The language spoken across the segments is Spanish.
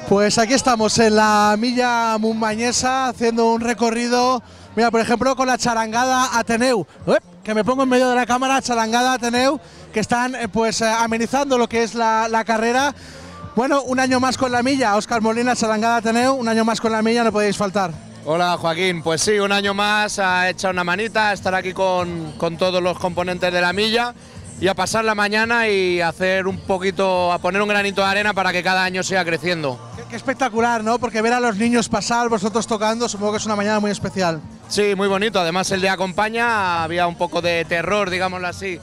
Pues aquí estamos en la Milla Montmañesa haciendo un recorrido, mira, por ejemplo, con la Charangada Ateneu, que me pongo en medio de la cámara, Charangada Ateneu, que están pues amenizando lo que es la carrera. Bueno, un año más con la Milla, Óscar Molina, Charangada Ateneu, un año más con la Milla, no podéis faltar. Hola Joaquín, pues sí, un año más a echar una manita, a estar aquí con todos los componentes de la Milla y a pasar la mañana y hacer un poquito, a poner un granito de arena para que cada año siga creciendo. Qué espectacular, ¿no? Porque ver a los niños pasar, vosotros tocando, supongo que es una mañana muy especial. Sí, muy bonito, además el día acompaña, había un poco de terror, digámoslo así,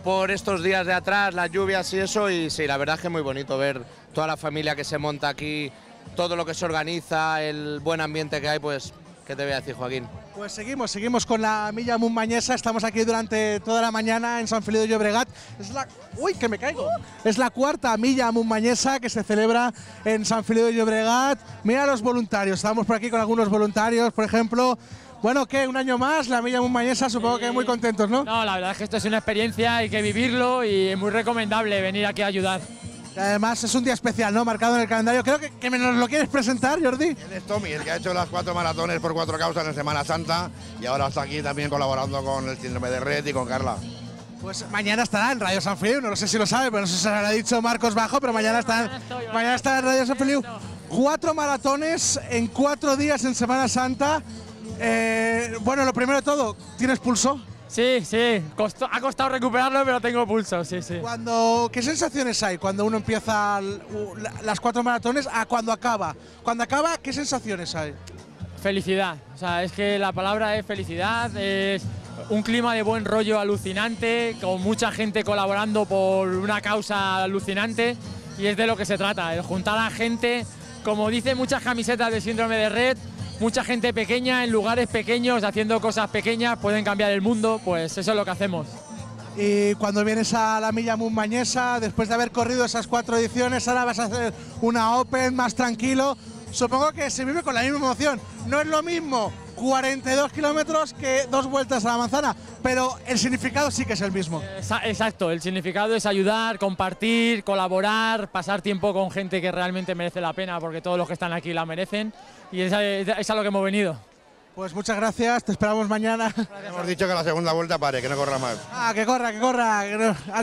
por estos días de atrás, las lluvias y eso, y sí, la verdad es que es muy bonito ver toda la familia que se monta aquí, todo lo que se organiza, el buen ambiente que hay, pues, ¿qué te voy a decir, Joaquín? Pues seguimos con la Milla Montmañesa, estamos aquí durante toda la mañana en Sant Feliu de Llobregat. ¡Uy, que me caigo! Es la cuarta Milla Montmañesa que se celebra en Sant Feliu de Llobregat. Mira los voluntarios, estamos por aquí con algunos voluntarios, por ejemplo. Bueno, ¿qué? Un año más, la Milla Montmañesa, supongo que muy contentos, ¿no? No, la verdad es que esto es una experiencia, hay que vivirlo y es muy recomendable venir aquí a ayudar. Y además es un día especial, ¿no? Marcado en el calendario. Creo que nos lo quieres presentar, Jordi. Él es Tommy, el que ha hecho las 4 maratones por 4 causas en Semana Santa y ahora está aquí también colaborando con el síndrome de Rett y con Carla. Pues mañana estará en Radio Sant Feliu, no sé si lo sabe, pero no sé si se lo habrá dicho Marcos Bajo, pero mañana está en Radio Sant Feliu. 4 maratones en 4 días en Semana Santa. Bueno, lo primero de todo, ¿tienes pulso? Sí, ha costado recuperarlo, pero tengo pulso, sí. ¿Qué sensaciones hay cuando uno empieza las 4 maratones a cuando acaba? Cuando acaba, ¿qué sensaciones hay? Felicidad, o sea, es que la palabra es felicidad, es un clima de buen rollo alucinante, con mucha gente colaborando por una causa alucinante y es de lo que se trata, el juntar a gente, como dicen muchas camisetas de síndrome de Rett, mucha gente pequeña en lugares pequeños, haciendo cosas pequeñas, pueden cambiar el mundo, pues eso es lo que hacemos. Y cuando vienes a la Milla Montmañesa, después de haber corrido esas 4 ediciones, ahora vas a hacer una Open más tranquilo. Supongo que se vive con la misma emoción. No es lo mismo 42 kilómetros que 2 vueltas a la manzana, pero el significado sí que es el mismo. Exacto, el significado es ayudar, compartir, colaborar, pasar tiempo con gente que realmente merece la pena, porque todos los que están aquí la merecen, y es a lo que hemos venido. Pues muchas gracias, te esperamos mañana. Hemos dicho que la segunda vuelta pare, que no corra más. Que corra,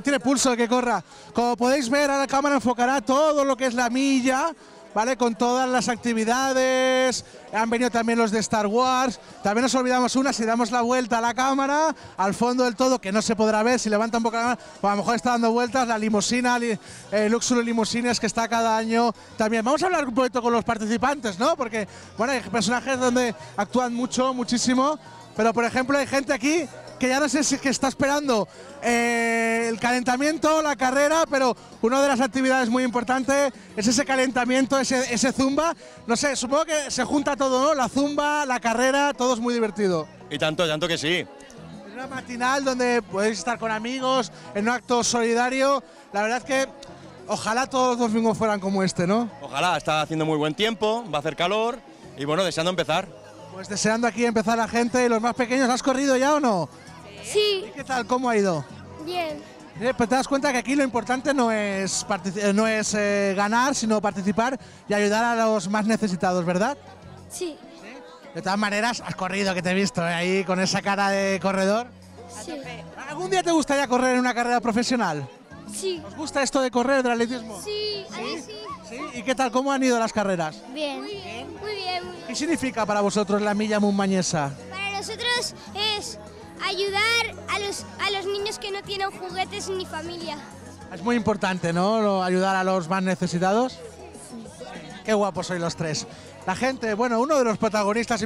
tiene pulso el que corra. Como podéis ver, ahora la cámara enfocará todo lo que es la milla, ¿vale? Con todas las actividades, han venido también los de Star Wars. También nos olvidamos una, si damos la vuelta a la cámara, al fondo del todo, que no se podrá ver, si levanta un poco la cámara, pues a lo mejor está dando vueltas la limusina, Luxury Limousines, que está cada año también. Vamos a hablar un poquito con los participantes, ¿no? Porque, bueno, hay personajes donde actúan muchísimo, pero por ejemplo hay gente aquí que ya no sé si que está esperando el calentamiento, la carrera, pero una de las actividades muy importantes es ese calentamiento, ese zumba. No sé, supongo que se junta todo, ¿no? La zumba, la carrera, todo es muy divertido. Y tanto que sí. Es una matinal donde podéis estar con amigos, en un acto solidario. La verdad es que ojalá todos los domingos fueran como este, ¿no? Ojalá, está haciendo muy buen tiempo, va a hacer calor y bueno, deseando empezar. Pues deseando aquí empezar la gente y los más pequeños. ¿Has corrido ya o no? Sí. ¿Y qué tal? ¿Cómo ha ido? Bien. Pues te das cuenta que aquí lo importante no es ganar, sino participar y ayudar a los más necesitados, ¿verdad? Sí. De todas maneras, has corrido, que te he visto ahí con esa cara de corredor. Sí. ¿Algún día te gustaría correr en una carrera profesional? Sí. ¿Os gusta esto de correr, del atletismo? Sí. Sí. ¿Sí? ¿Y qué tal? ¿Cómo han ido las carreras? Bien. Muy bien. Muy bien. ¿Qué significa para vosotros la Milla Montmañesa? Para nosotros es ayudar a los niños que no tienen juguetes ni familia. Es muy importante, ¿no? Ayudar a los más necesitados. Sí. Qué guapos sois los tres. La gente, bueno, uno de los protagonistas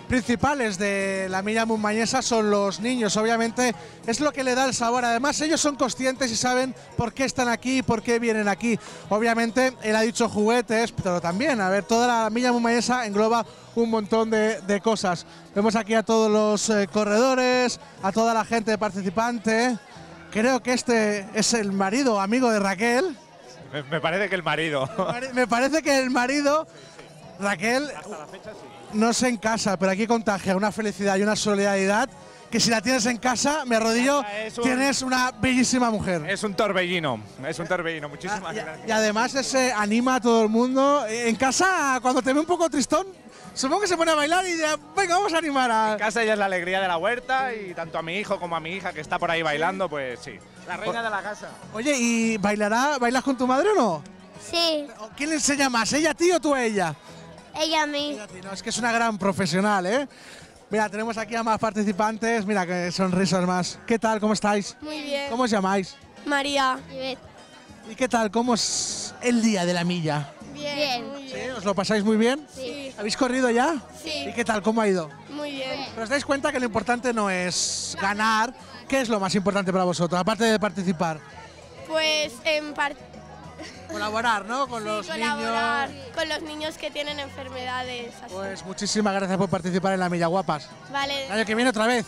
principales de la Milla Montmañesa son los niños, obviamente es lo que le da el sabor. Además ellos son conscientes y saben por qué están aquí, por qué vienen aquí. Obviamente él ha dicho juguetes, pero también, a ver, toda la Milla Montmañesa engloba un montón de cosas. Vemos aquí a todos los corredores, a toda la gente participante. Creo que este es el marido amigo de Raquel. Me parece que el marido. Me parece que el marido, Raquel, hasta la fecha sí. No sé en casa, pero aquí contagia una felicidad y una solidaridad que si la tienes en casa, me arrodillo, tienes una bellísima mujer. Es un torbellino, muchísimas gracias. Y además anima a todo el mundo. En casa, cuando te ve un poco tristón, supongo que se pone a bailar y dirá, venga, vamos a animar a… En casa ella es la alegría de la huerta y tanto a mi hijo como a mi hija que está por ahí bailando, pues sí. La reina de la casa. Oye, ¿y bailas con tu madre o no? Sí, ¿Quién le enseña más, ella a ti o tú a ella? ella a mí. Ella a ti, no, es que es una gran profesional, ¿eh? Mira, tenemos aquí a más participantes, mira que sonrisas más. ¿Qué tal, cómo estáis? Muy bien. ¿Cómo os llamáis? María. ¿Y qué tal, cómo es el día de la milla? Bien. Bien. ¿Sí? ¿Os lo pasáis muy bien? Sí. ¿Habéis corrido ya? Sí. ¿Y qué tal, cómo ha ido? Muy bien. Pero os dais cuenta que lo importante no es ganar. ¿Qué es lo más importante para vosotros, aparte de participar? Pues Colaborar, ¿no? Con los colaborar niños. con los niños que tienen enfermedades. Así. Pues muchísimas gracias por participar en la Milla Guapas. Vale. El año que viene otra vez.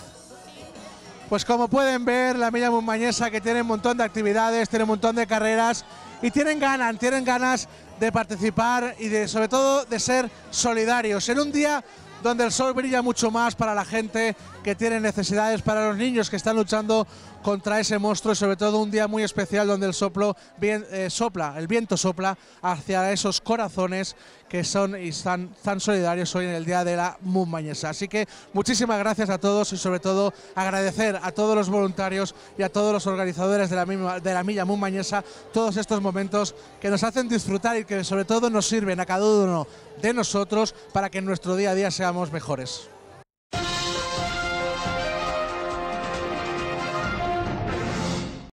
Pues como pueden ver, la Milla Montmañesa que tiene un montón de actividades, tiene un montón de carreras y tienen ganas de participar y sobre todo de ser solidarios. En un día donde el sol brilla mucho más para la gente que tiene necesidades, para los niños que están luchando contra ese monstruo y sobre todo un día muy especial donde el viento sopla hacia esos corazones que son y están tan solidarios hoy en el día de la Montmañesa. Así que muchísimas gracias a todos y sobre todo agradecer a todos los voluntarios y a todos los organizadores de la Milla Montmañesa todos estos momentos que nos hacen disfrutar y que sobre todo nos sirven a cada uno de nosotros para que en nuestro día a día seamos mejores.